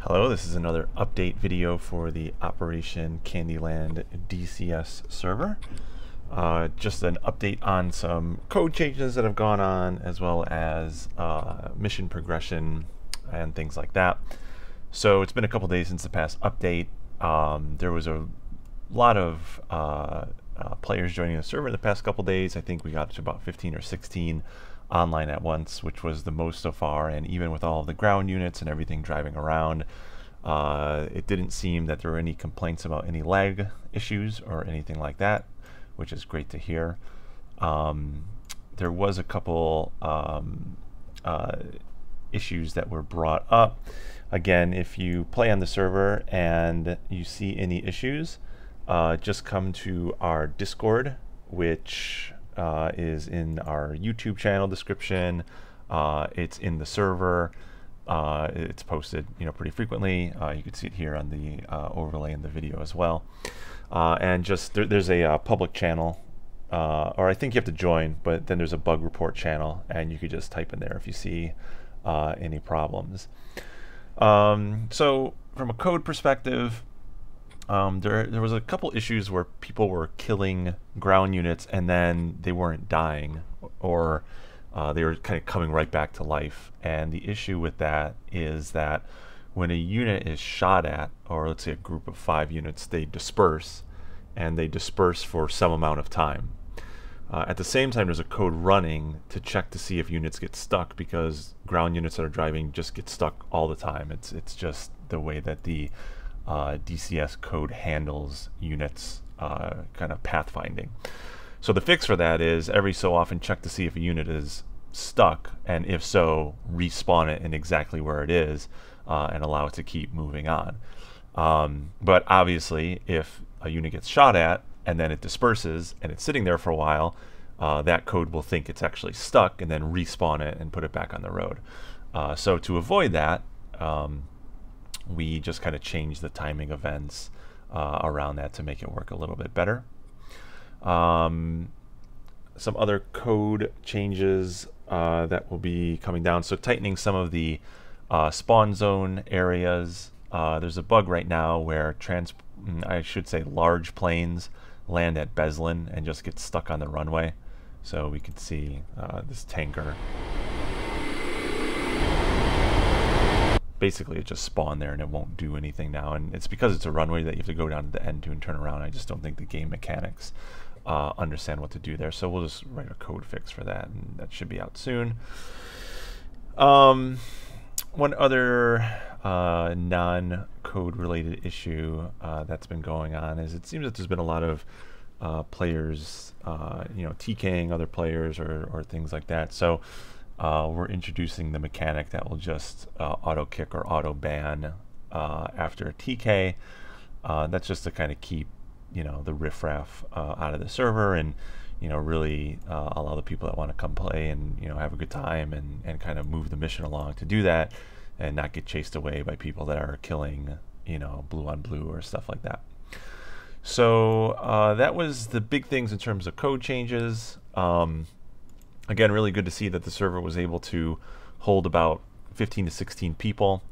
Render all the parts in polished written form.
Hello, this is another update video for the Operation Candyland DCS server. Just an update on some code changes that have gone on, as well as mission progression and things like that. So it's been a couple days since the past update. There was a lot of players joining the server the past couple days. I think we got to about 15 or 16 online at once, which was the most so far, and even with all of the ground units and everything driving around, it didn't seem that there were any complaints about any lag issues or anything like that, which is great to hear. There was a couple issues that were brought up. Again, if you play on the server and you see any issues, just come to our Discord, which is in our YouTube channel description. It's in the server. It's posted, pretty frequently. You can see it here on the overlay in the video as well. And just there's a public channel, or I think you have to join, but then there's a bug report channel, and you could just type in there if you see any problems. So from a code perspective, there was a couple issues where people were killing ground units and then they weren't dying, or they were kind of coming right back to life. And the issue with that is that when a unit is shot at, or let's say a group of 5 units, they disperse, and they disperse for some amount of time. At the same time, there's a code running to check to see if units get stuck, because ground units that are driving just get stuck all the time. It's just the way that the DCS code handles units kind of pathfinding. So the fix for that is every so often check to see if a unit is stuck, and if so, respawn it in exactly where it is and allow it to keep moving on. But obviously, if a unit gets shot at and then it disperses and it's sitting there for a while, that code will think it's actually stuck and then respawn it and put it back on the road. So to avoid that, we just kind of changed the timing events around that to make it work a little bit better. Some other code changes that will be coming down. So tightening some of the spawn zone areas. There's a bug right now where large planes land at Beslin and just get stuck on the runway. So we could see this tanker. Basically, it just spawned there and it won't do anything now, and it's because it's a runway that you have to go down to the end to and turn around. I just don't think the game mechanics understand what to do there, so we'll just write a code fix for that, and that should be out soon. One other non-code related issue that's been going on is it seems that there's been a lot of players TKing other players or things like that. So we're introducing the mechanic that will just auto kick or auto ban after a TK. That's just to kind of keep the riffraff out of the server, and really allow the people that want to come play and have a good time and kind of move the mission along to do that, and not get chased away by people that are killing blue on blue or stuff like that. So that was the big things in terms of code changes. Again, really good to see that the server was able to hold about 15 to 16 people.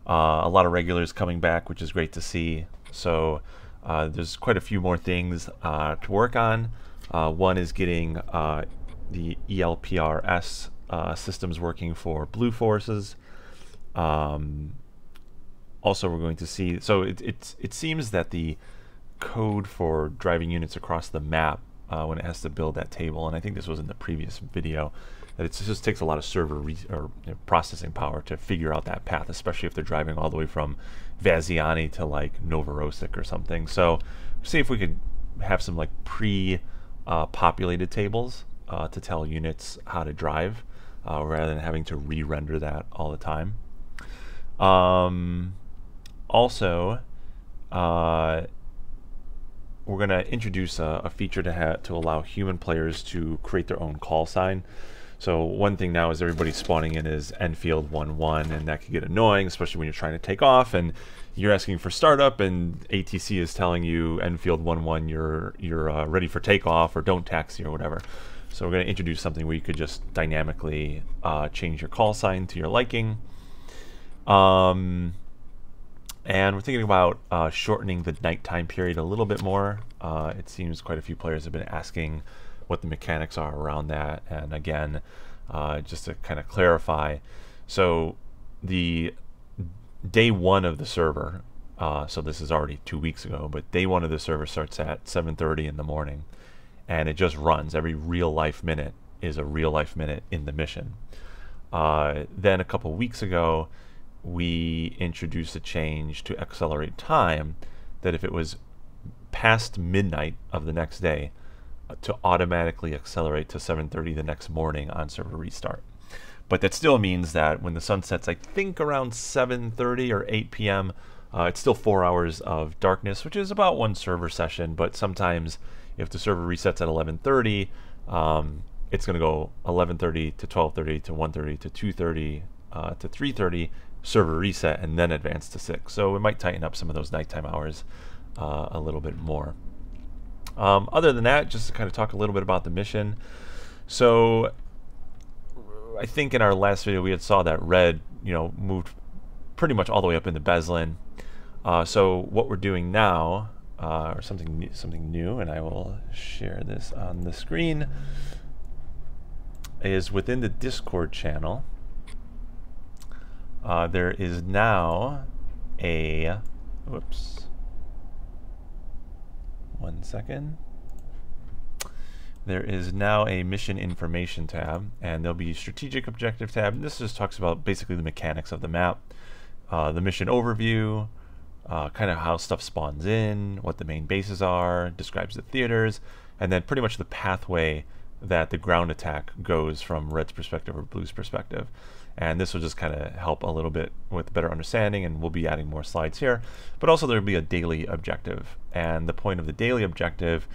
A lot of regulars coming back, which is great to see. So there's quite a few more things to work on. One is getting the ELPRS systems working for blue forces. Also, we're going to see, so it seems that the code for driving units across the map when it has to build that table, and I think this was in the previous video, that it just takes a lot of server processing power to figure out that path, especially if they're driving all the way from Vaziani to like Novorossiysk or something. So see if we could have some like pre-populated tables to tell units how to drive rather than having to re-render that all the time. Also, we're going to introduce a feature to allow human players to create their own call sign. So one thing now is everybody's spawning in as Enfield 1-1, and that can get annoying, especially when you're trying to take off and you're asking for startup and ATC is telling you Enfield 1-1 you're ready for takeoff, or don't taxi or whatever. So we're going to introduce something where you could just dynamically change your call sign to your liking. And we're thinking about shortening the nighttime period a little bit more. It seems quite a few players have been asking what the mechanics are around that. And again, just to kind of clarify, so the day one of the server, so this is already 2 weeks ago, but day one of the server starts at 7:30 in the morning, and it just runs. Every real life minute is a real life minute in the mission. Then a couple weeks ago, we introduced a change to accelerate time, that if it was past midnight of the next day, to automatically accelerate to 7:30 the next morning on server restart. But that still means that when the sun sets, I think around 7:30 or 8 p.m., it's still 4 hours of darkness, which is about one server session. But sometimes if the server resets at 11:30, it's going to go 11:30 to 12:30 to 1:30 to 2:30 to 3:30 server reset, and then advance to 6. So we might tighten up some of those nighttime hours a little bit more. Other than that, just to kind of talk a little bit about the mission. So I think in our last video we had saw that red, moved pretty much all the way up into Beslin. So what we're doing now, or something new, and I will share this on the screen, is within the Discord channel. There is now a, whoops, 1 second. There is now a mission information tab, and there'll be a strategic objective tab. And this just talks about basically the mechanics of the map, the mission overview, kind of how stuff spawns in, what the main bases are, describes the theaters, and then pretty much the pathway that the ground attack goes from Red's perspective or Blue's perspective. And this will just kind of help a little bit with better understanding, and we'll be adding more slides here. But also there will be a daily objective, and the point of the daily objective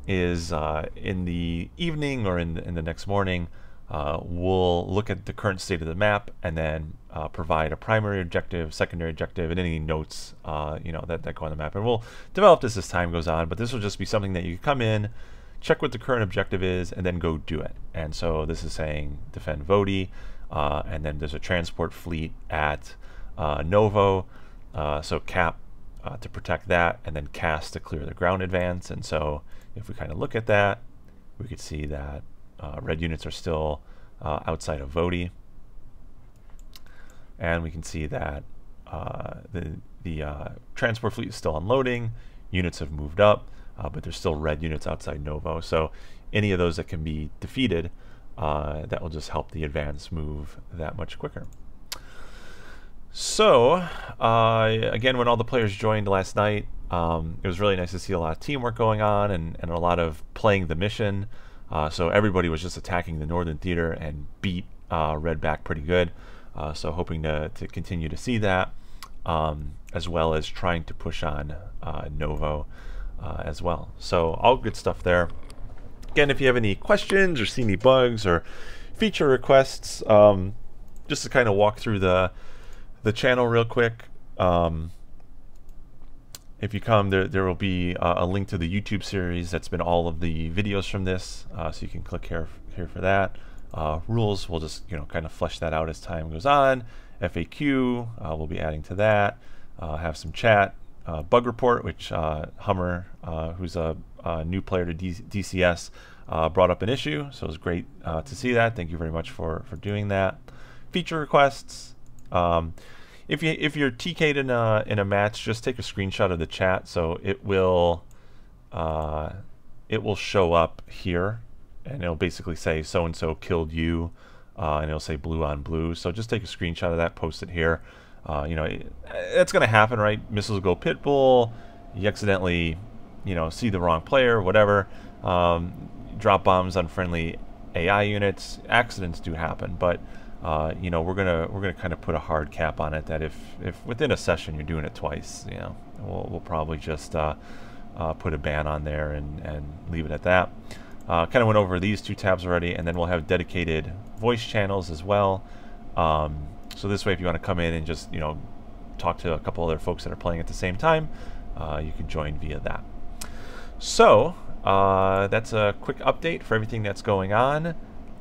is in the evening or in the next morning, we'll look at the current state of the map, and then provide a primary objective, secondary objective, and any notes that go on the map. And we'll develop this as time goes on, but this will just be something that you can come in, check what the current objective is, and then go do it. And so this is saying defend Vodi, and then there's a transport fleet at Novo, so cap to protect that, and then cast to clear the ground advance. And so if we kind of look at that, we could see that red units are still outside of Vodi, and we can see that the transport fleet is still unloading. Units have moved up, but there's still red units outside Novo. So any of those that can be defeated, that will just help the advance move that much quicker. So again, when all the players joined last night, it was really nice to see a lot of teamwork going on, and a lot of playing the mission. So everybody was just attacking the northern theater and beat Red back pretty good. So hoping to continue to see that, as well as trying to push on Novo as well. So all good stuff there. Again, if you have any questions or see any bugs or feature requests, just to kind of walk through the channel real quick. If you come, there will be a link to the YouTube series that's been all of the videos from this, so you can click here for that. Rules, we'll just kind of flesh that out as time goes on. FAQ, we'll be adding to that. Have some chat. Bug report, which Hummer, who's a new player to DCS, brought up an issue, so it was great to see that. Thank you very much for doing that. Feature requests. If you're TK'd in a match, just take a screenshot of the chat, so it will show up here, and it'll basically say so and so killed you, and it'll say blue on blue. So just take a screenshot of that, post it here. It's going to happen, right? Missiles go pitbull. You accidentally, see the wrong player, whatever. Drop bombs on friendly AI units. Accidents do happen, but we're gonna kind of put a hard cap on it, that if within a session you're doing it twice, we'll probably just put a ban on there and leave it at that. Kind of went over these two tabs already, and then we'll have dedicated voice channels as well. So this way, if you want to come in and just talk to a couple other folks that are playing at the same time, you can join via that. So that's a quick update for everything that's going on.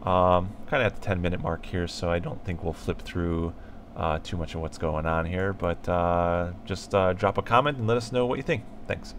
Kind of at the 10-minute mark here, so I don't think we'll flip through too much of what's going on here, but just drop a comment and let us know what you think. Thanks.